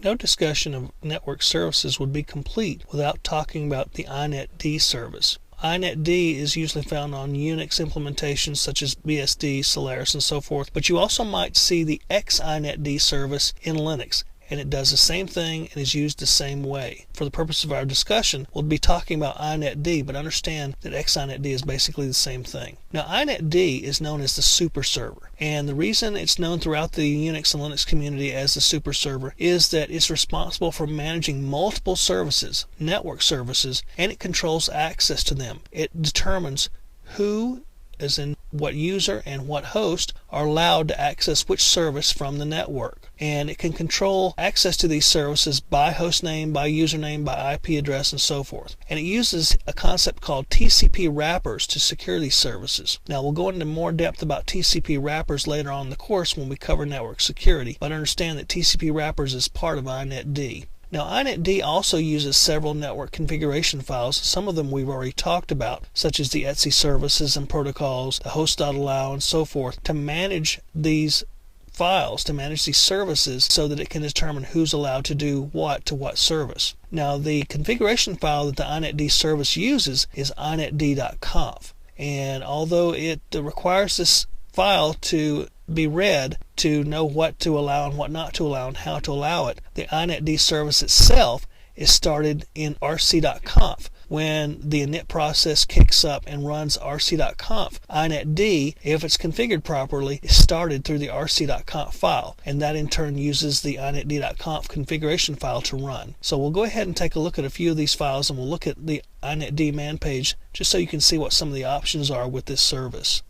No discussion of network services would be complete without talking about the Inetd service. Inetd is usually found on Unix implementations such as BSD, Solaris, and so forth, but you also might see the Inetd service in Linux, and it does the same thing and is used the same way. For the purpose of our discussion, we'll be talking about Inetd, but understand that Inetd is basically the same thing. Now, Inetd is known as the super server, and the reason it's known throughout the Unix and Linux community as the super server is that it's responsible for managing multiple services, network services, and it controls access to them. It determines who, as in what user and what host, are allowed to access which service from the network. And it can control access to these services by host name, by username, by IP address, and so forth. And it uses a concept called TCP wrappers to secure these services. Now, we'll go into more depth about TCP wrappers later on in the course when we cover network security, but understand that TCP wrappers is part of Inetd. Now, Inetd also uses several network configuration files. Some of them we've already talked about, such as the etc services and protocols, the host.allow, and so forth, to manage these files, to manage these services so that it can determine who's allowed to do what to what service. Now, the configuration file that the Inetd service uses is inetd.conf, and although it requires this file to be read to know what to allow and what not to allow and how to allow it, the Inetd service itself is started in rc.conf. When the init process kicks up and runs rc.conf, Inetd, if it's configured properly, is started through the rc.conf file, and that in turn uses the inetd.conf configuration file to run. So we'll go ahead and take a look at a few of these files, and we'll look at the Inetd man page just so you can see what some of the options are with this service.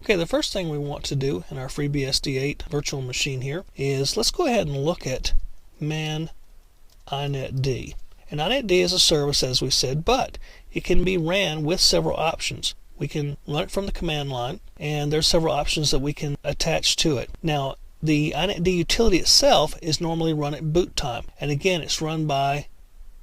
Okay, the first thing we want to do in our FreeBSD8 virtual machine here is let's go ahead and look at man Inetd. And Inetd is a service, as we said, but it can be ran with several options. We can run it from the command line, and there's several options that we can attach to it. Now, the Inetd utility itself is normally run at boot time, and again, it's run by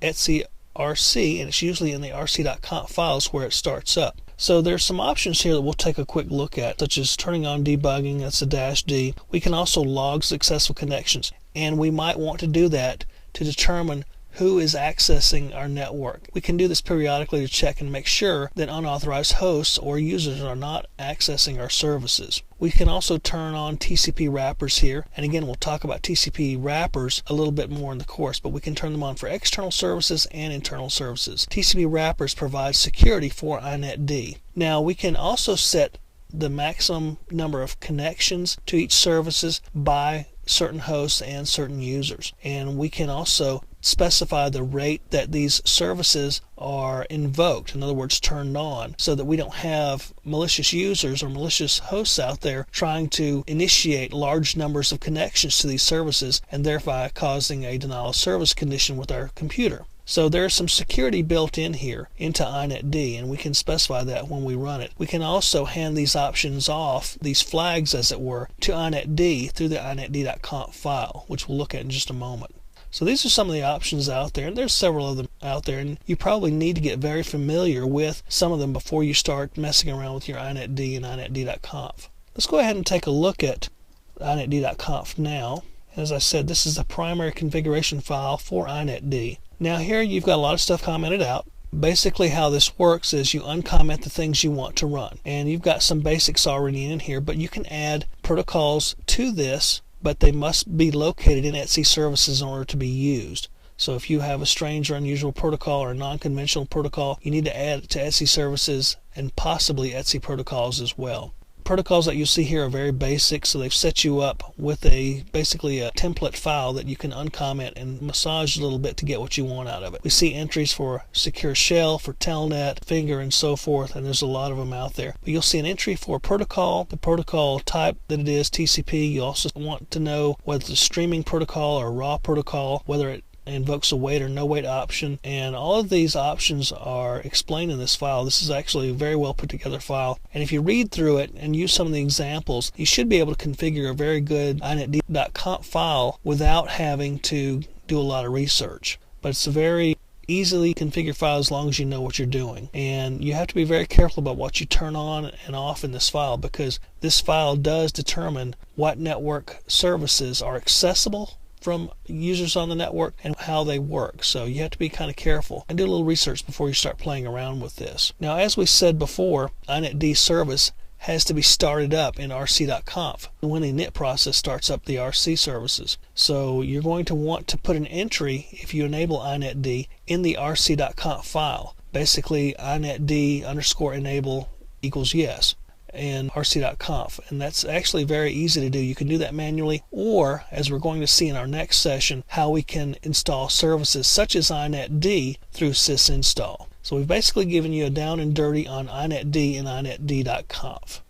etc rc, and it's usually in the rc.conf files where it starts up. So there's some options here that we'll take a quick look at, such as turning on debugging, that's a -D. We can also log successful connections, and we might want to do that to determine who is accessing our network. We can do this periodically to check and make sure that unauthorized hosts or users are not accessing our services. We can also turn on TCP wrappers here, and again we'll talk about TCP wrappers a little bit more in the course, but we can turn them on for external services and internal services. TCP wrappers provide security for Inetd. Now, we can also set the maximum number of connections to each services by certain hosts and certain users, and we can also specify the rate that these services are invoked, in other words turned on, so that we don't have malicious users or malicious hosts out there trying to initiate large numbers of connections to these services and thereby causing a denial of service condition with our computer. So there's some security built in here into Inetd, and we can specify that when we run it. We can also hand these options off, these flags as it were, to Inetd through the inetd.conf file, which we'll look at in just a moment. So these are some of the options out there, and there's several of them out there, and you probably need to get very familiar with some of them before you start messing around with your Inetd and inetd.conf. Let's go ahead and take a look at inetd.conf now. As I said, this is the primary configuration file for Inetd. Now here you've got a lot of stuff commented out. Basically how this works is you uncomment the things you want to run, and you've got some basics already in here, but you can add protocols to this, but they must be located in etc services in order to be used. So if you have a strange or unusual protocol or a non-conventional protocol, you need to add it to etc services and possibly etc protocols as well. Protocols that you see here are very basic, so they've set you up with basically a template file that you can uncomment and massage a little bit to get what you want out of it. We see entries for secure shell, for telnet, finger, and so forth, and there's a lot of them out there. But you'll see an entry for protocol, the protocol type that it is, TCP. You also want to know whether it's a streaming protocol or a raw protocol, whether it invokes a wait or no wait option, and all of these options are explained in this file. This is actually a very well put together file, and if you read through it and use some of the examples, you should be able to configure a very good inetd.conf file without having to do a lot of research. But it's a very easily configured file as long as you know what you're doing, and you have to be very careful about what you turn on and off in this file, because this file does determine what network services are accessible from users on the network and how they work. So you have to be kind of careful and do a little research before you start playing around with this. Now, as we said before, Inetd service has to be started up in rc.conf when the init process starts up the RC services. So you're going to want to put an entry, if you enable Inetd, in the rc.conf file. Basically, inetd_enable equals yes and rc.conf, and that's actually very easy to do. You can do that manually, or as we're going to see in our next session, how we can install services such as Inetd through sysinstall. So we've basically given you a down and dirty on Inetd and inetd.conf.